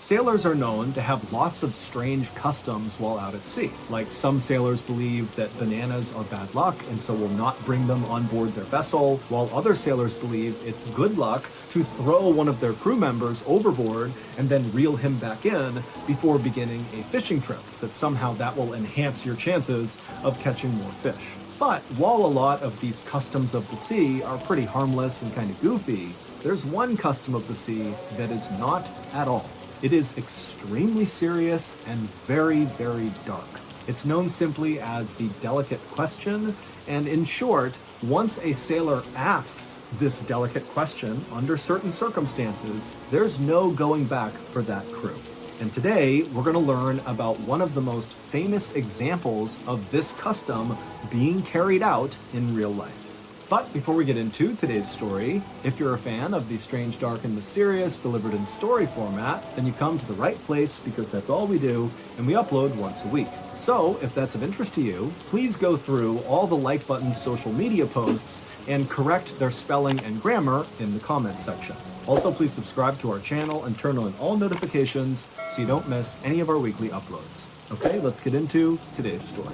Sailors are known to have lots of strange customs while out at sea. Like some sailors believe that bananas are bad luck and so will not bring them on board their vessel, while other sailors believe it's good luck to throw one of their crew members overboard and then reel him back in before beginning a fishing trip, that somehow that will enhance your chances of catching more fish. But while a lot of these customs of the sea are pretty harmless and kind of goofy, there's one custom of the sea that is not at all. It is extremely serious and very, very dark. It's known simply as the delicate question, and in short, once a sailor asks this delicate question under certain circumstances, there's no going back for that crew. And today, we're going to learn about one of the most famous examples of this custom being carried out in real life. But before we get into today's story, if you're a fan of the strange, dark, and mysterious delivered in story format, then you come to the right place because that's all we do, and we upload once a week. So, if that's of interest to you, please go through all the Like Button's social media posts and correct their spelling and grammar in the comments section. Also, please subscribe to our channel and turn on all notifications so you don't miss any of our weekly uploads. Okay, let's get into today's story.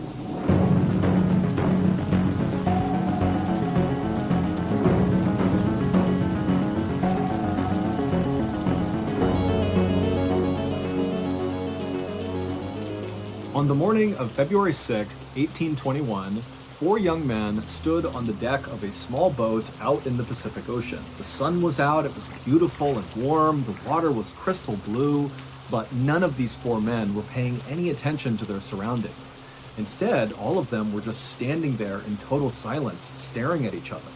On the morning of February 6, 1821, four young men stood on the deck of a small boat out in the Pacific Ocean. The sun was out, it was beautiful and warm, the water was crystal blue, but none of these four men were paying any attention to their surroundings. Instead, all of them were just standing there in total silence, staring at each other.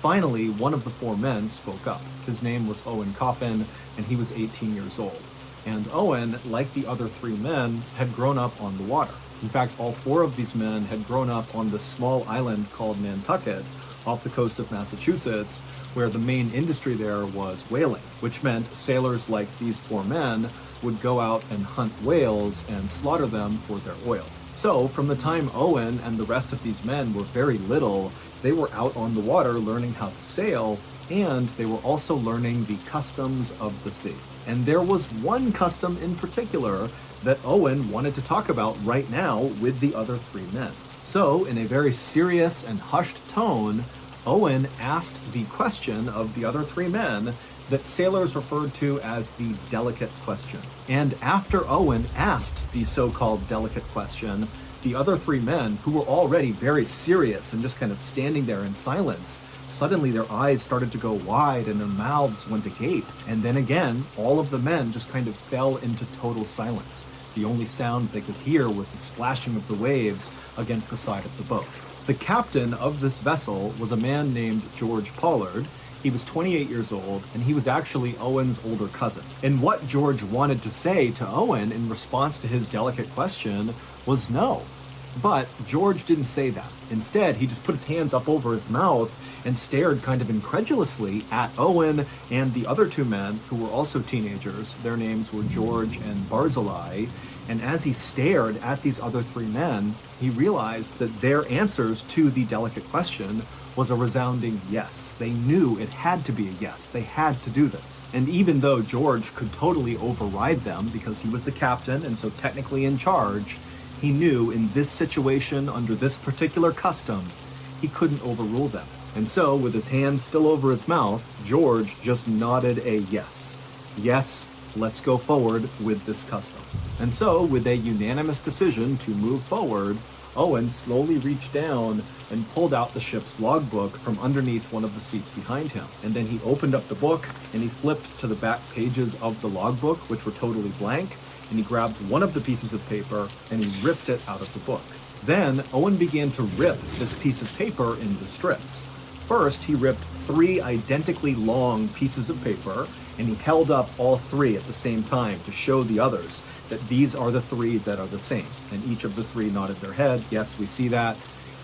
Finally, one of the four men spoke up. His name was Owen Coffin, and he was 18 years old. And Owen, like the other three men, had grown up on the water. In fact, all four of these men had grown up on this small island called Nantucket off the coast of Massachusetts, where the main industry there was whaling, which meant sailors like these four men would go out and hunt whales and slaughter them for their oil. So, from the time Owen and the rest of these men were very little, they were out on the water learning how to sail, and they were also learning the customs of the sea. And there was one custom in particular that Owen wanted to talk about right now with the other three men. So, in a very serious and hushed tone, Owen asked the question of the other three men that sailors referred to as the delicate question. And after Owen asked the so-called delicate question, the other three men, who were already very serious and just kind of standing there in silence, suddenly their eyes started to go wide and their mouths went agape. And then again, all of the men just kind of fell into total silence. The only sound they could hear was the splashing of the waves against the side of the boat. The captain of this vessel was a man named George Pollard. He was 28 years old, and he was actually Owen's older cousin. And what George wanted to say to Owen in response to his delicate question was no. But George didn't say that. Instead, he just put his hands up over his mouth and stared kind of incredulously at Owen and the other two men who were also teenagers. Their names were George and Barzillai. And as he stared at these other three men, he realized that their answers to the delicate question was a resounding yes. They knew it had to be a yes. They had to do this. And even though George could totally override them because he was the captain and so technically in charge, he knew in this situation, under this particular custom, he couldn't overrule them. And so, with his hands still over his mouth, George just nodded a yes. Yes, let's go forward with this custom. And so, with a unanimous decision to move forward, Owen slowly reached down and pulled out the ship's logbook from underneath one of the seats behind him. And then he opened up the book and he flipped to the back pages of the logbook, which were totally blank, and he grabbed one of the pieces of paper and he ripped it out of the book. Then Owen began to rip this piece of paper into strips. First, he ripped three identically long pieces of paper, and he held up all three at the same time to show the others that these are the three that are the same. And each of the three nodded their head, yes, we see that.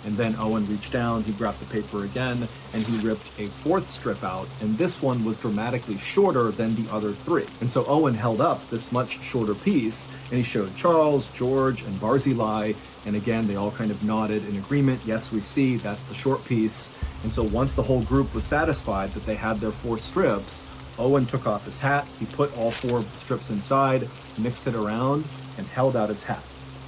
And then Owen reached down, he grabbed the paper again, and he ripped a fourth strip out, and this one was dramatically shorter than the other three. And so Owen held up this much shorter piece, and he showed Charles, George, and Barzillai, and again, they all kind of nodded in agreement, yes, we see, that's the short piece. And so once the whole group was satisfied that they had their four strips, Owen took off his hat, he put all 4 strips inside, mixed it around, and held out his hat.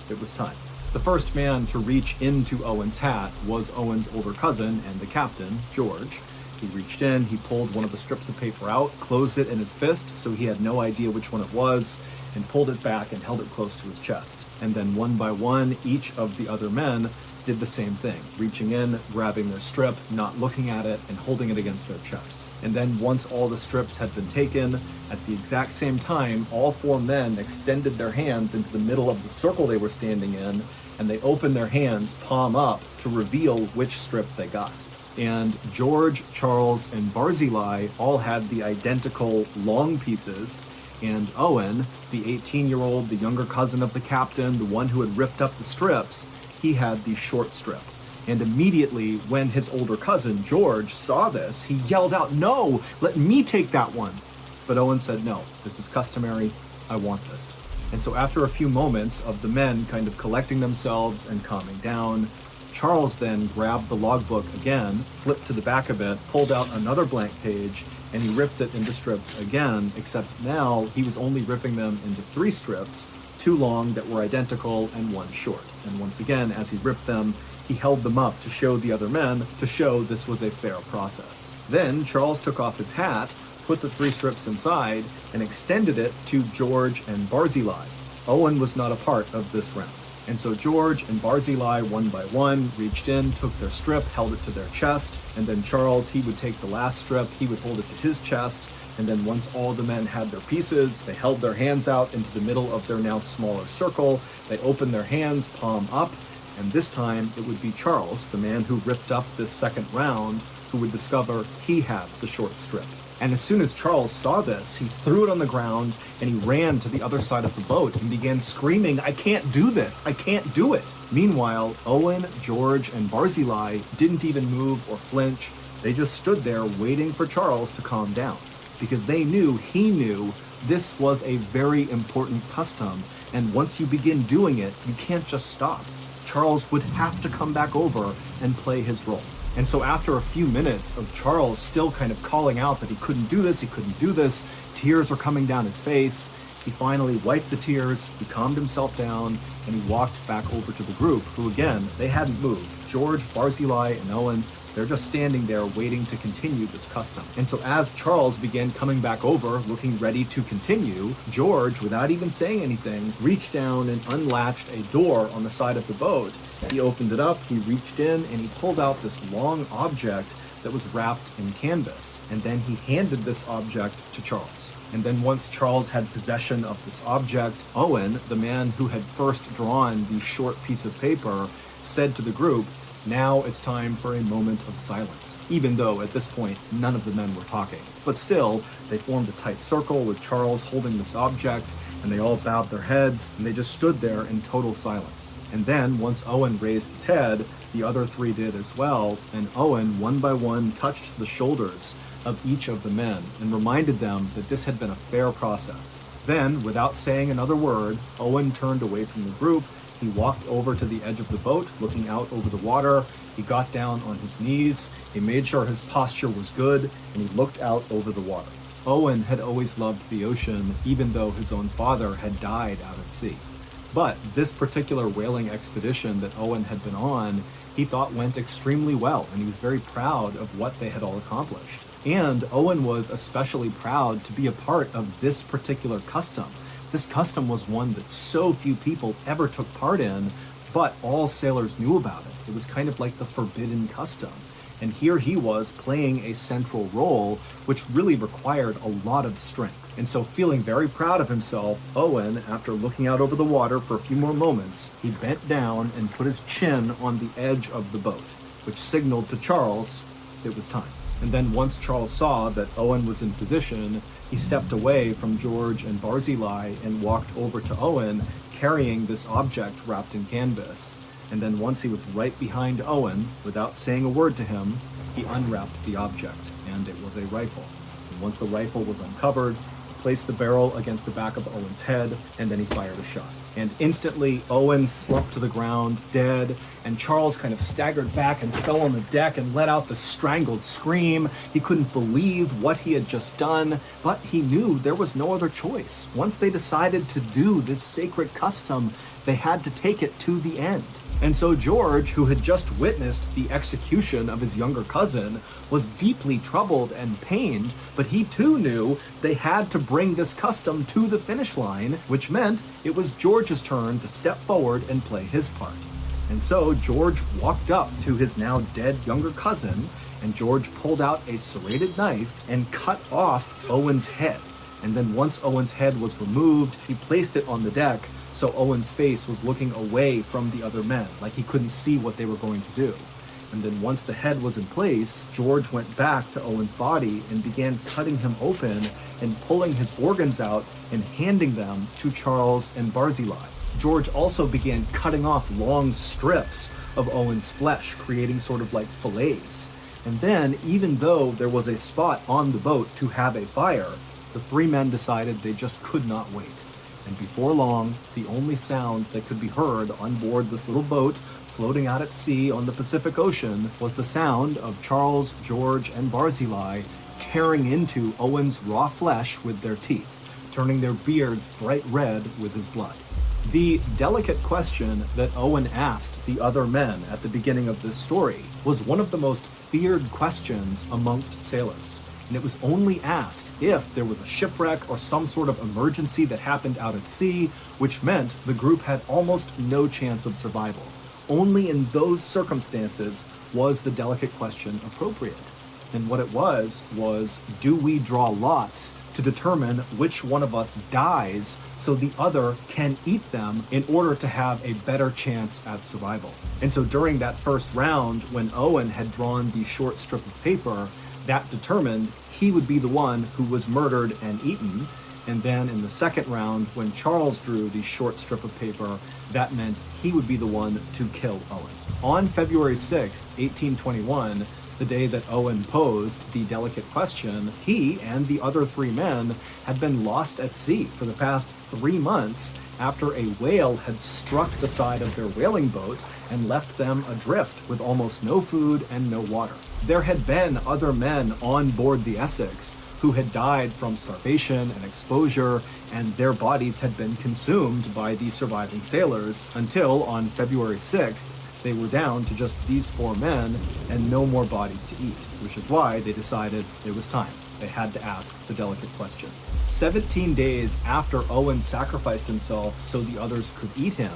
It was time. The first man to reach into Owen's hat was Owen's older cousin and the captain, George. He reached in, he pulled one of the strips of paper out, closed it in his fist so he had no idea which one it was, and pulled it back and held it close to his chest. And then one by one, each of the other men did the same thing, reaching in, grabbing their strip, not looking at it, and holding it against their chest. And then once all the strips had been taken, at the exact same time, all 4 men extended their hands into the middle of the circle they were standing in, and they opened their hands palm up to reveal which strip they got. And George, Charles, and Barzillai all had the identical long pieces, and Owen, the 18-year-old, the younger cousin of the captain, the one who had ripped up the strips, he had the short strip. And immediately, when his older cousin, George, saw this, he yelled out, "No, let me take that one." But Owen said, "No, this is customary, I want this." And so after a few moments of the men kind of collecting themselves and calming down, Charles then grabbed the logbook again, flipped to the back of it, pulled out another blank page, and he ripped it into strips again, except now he was only ripping them into 3 strips, 2 long that were identical and 1 short. And once again, as he ripped them, he held them up to show the other men, to show this was a fair process. Then Charles took off his hat, put the 3 strips inside, and extended it to George and Barzillai. Owen was not a part of this round. And so George and Barzillai, one by one, reached in, took their strip, held it to their chest, and then Charles, he would take the last strip, he would hold it to his chest, and then once all the men had their pieces, they held their hands out into the middle of their now smaller circle, they opened their hands, palm up, and this time it would be Charles, the man who ripped up this second round, who would discover he had the short strip. And as soon as Charles saw this, he threw it on the ground and he ran to the other side of the boat and began screaming, "I can't do this! I can't do it!" Meanwhile, Owen, George, and Barzillai didn't even move or flinch. They just stood there waiting for Charles to calm down, because they knew he knew this was a very important custom, and once you begin doing it, you can't just stop. Charles would have to come back over and play his role. And so after a few minutes of Charles still kind of calling out that he couldn't do this, tears were coming down his face, he finally wiped the tears, he calmed himself down, and he walked back over to the group, who again, they hadn't moved. George, Barzillai, and Owen, they're just standing there waiting to continue this custom. And so as Charles began coming back over, looking ready to continue, George, without even saying anything, reached down and unlatched a door on the side of the boat. He opened it up, he reached in, and he pulled out this long object that was wrapped in canvas. And then he handed this object to Charles. And then once Charles had possession of this object, Owen, the man who had first drawn the short piece of paper, said to the group, "Now it's time for a moment of silence," even though at this point none of the men were talking. But still, they formed a tight circle with Charles holding this object, and they all bowed their heads, and they just stood there in total silence. And then, once Owen raised his head, the other 3 did as well, and Owen, one by one, touched the shoulders of each of the men and reminded them that this had been a fair process. Then, without saying another word, Owen turned away from the group. He walked over to the edge of the boat, looking out over the water. He got down on his knees. He made sure his posture was good, and he looked out over the water. Owen had always loved the ocean, even though his own father had died out at sea. But this particular whaling expedition that Owen had been on, he thought went extremely well, and he was very proud of what they had all accomplished. And Owen was especially proud to be a part of this particular custom. This custom was one that so few people ever took part in, but all sailors knew about it. It was kind of like the forbidden custom. And here he was playing a central role, which really required a lot of strength. And so, feeling very proud of himself, Owen, after looking out over the water for a few more moments, he bent down and put his chin on the edge of the boat, which signaled to Charles it was time. And then once Charles saw that Owen was in position, he stepped away from George and Barzillai and walked over to Owen, carrying this object wrapped in canvas. And then once he was right behind Owen, without saying a word to him, he unwrapped the object, and it was a rifle. And once the rifle was uncovered, placed the barrel against the back of Owen's head, and then he fired a shot. And instantly, Owen slumped to the ground, dead, and Charles kind of staggered back and fell on the deck and let out the strangled scream. He couldn't believe what he had just done, but he knew there was no other choice. Once they decided to do this sacred custom, they had to take it to the end. And so George, who had just witnessed the execution of his younger cousin, was deeply troubled and pained, but he too knew they had to bring this custom to the finish line, which meant it was George's turn to step forward and play his part. And so George walked up to his now dead younger cousin, and George pulled out a serrated knife and cut off Owen's head. And then once Owen's head was removed, he placed it on the deck, so Owen's face was looking away from the other men, like he couldn't see what they were going to do. And then once the head was in place, George went back to Owen's body and began cutting him open and pulling his organs out and handing them to Charles and Barzillai. George also began cutting off long strips of Owen's flesh, creating sort of like fillets. And then, even though there was a spot on the boat to have a fire, the three men decided they just could not wait. And before long, the only sound that could be heard on board this little boat floating out at sea on the Pacific Ocean was the sound of Charles, George, and Barzillai tearing into Owen's raw flesh with their teeth, turning their beards bright red with his blood. The delicate question that Owen asked the other men at the beginning of this story was one of the most feared questions amongst sailors. And it was only asked if there was a shipwreck or some sort of emergency that happened out at sea, which meant the group had almost no chance of survival. Only in those circumstances was the delicate question appropriate. And what it was, do we draw lots to determine which one of us dies so the other can eat them in order to have a better chance at survival? And so during that first round, when Owen had drawn the short strip of paper, that determined he would be the one who was murdered and eaten. And then in the second round, when Charles drew the short strip of paper, that meant he would be the one to kill Owen. On February 6th, 1821, the day that Owen posed the delicate question, he and the other three men had been lost at sea for the past 3 months after a whale had struck the side of their whaling boat and left them adrift with almost no food and no water. There had been other men on board the Essex who had died from starvation and exposure, and their bodies had been consumed by the surviving sailors until on February 6th, they were down to just these 4 men and no more bodies to eat, which is why they decided it was time. They had to ask the delicate question. 17 days after Owen sacrificed himself so the others could eat him,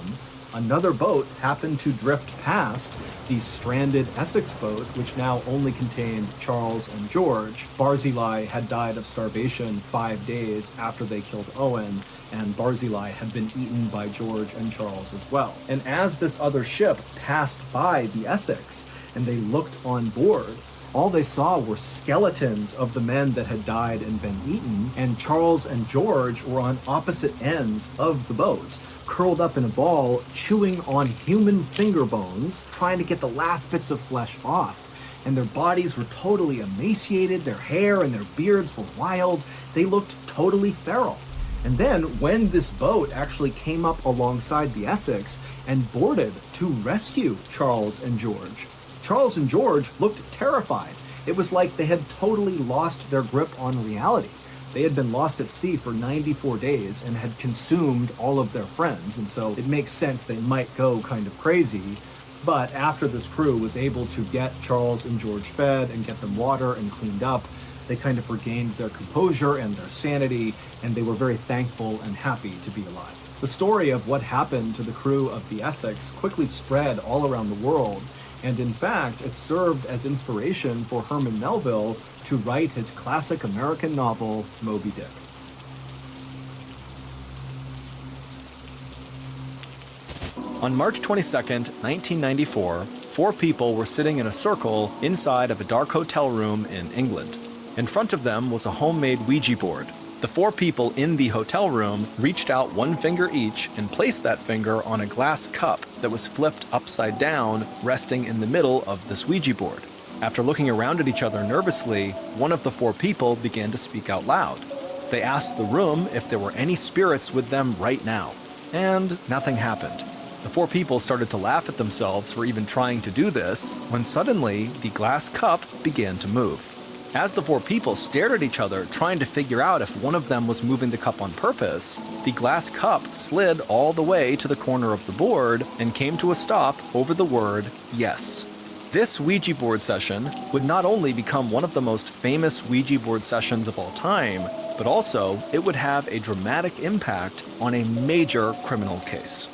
another boat happened to drift past the stranded Essex boat, which now only contained Charles and George. Barzillai had died of starvation 5 days after they killed Owen, and Barzillai had been eaten by George and Charles as well. And as this other ship passed by the Essex and they looked on board, all they saw were skeletons of the men that had died and been eaten, and Charles and George were on opposite ends of the boat, curled up in a ball, chewing on human finger bones, trying to get the last bits of flesh off. And their bodies were totally emaciated, their hair and their beards were wild, they looked totally feral. And then when this boat actually came up alongside the Essex and boarded to rescue Charles and George looked terrified. It was like they had totally lost their grip on reality. They had been lost at sea for 94 days and had consumed all of their friends, and so it makes sense they might go kind of crazy. But after this crew was able to get Charles and George fed and get them water and cleaned up, they kind of regained their composure and their sanity, and they were very thankful and happy to be alive. The story of what happened to the crew of the Essex quickly spread all around the world, and in fact, it served as inspiration for Herman Melville to write his classic American novel, Moby Dick. On March 22nd, 1994, 4 people were sitting in a circle inside of a dark hotel room in England. In front of them was a homemade Ouija board. The 4 people in the hotel room reached out 1 finger each and placed that finger on a glass cup that was flipped upside down, resting in the middle of this Ouija board. After looking around at each other nervously, one of the 4 people began to speak out loud. They asked the room if there were any spirits with them right now, and nothing happened. The four people started to laugh at themselves for even trying to do this, when suddenly the glass cup began to move. As the four people stared at each other, trying to figure out if one of them was moving the cup on purpose, the glass cup slid all the way to the corner of the board and came to a stop over the word yes. This Ouija board session would not only become one of the most famous Ouija board sessions of all time, but also it would have a dramatic impact on a major criminal case.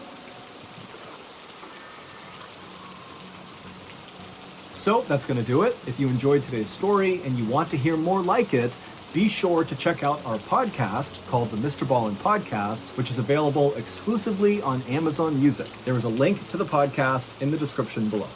So that's going to do it. If you enjoyed today's story and you want to hear more like it, be sure to check out our podcast called the Mr. Ballin Podcast, which is available exclusively on Amazon Music. There is a link to the podcast in the description below.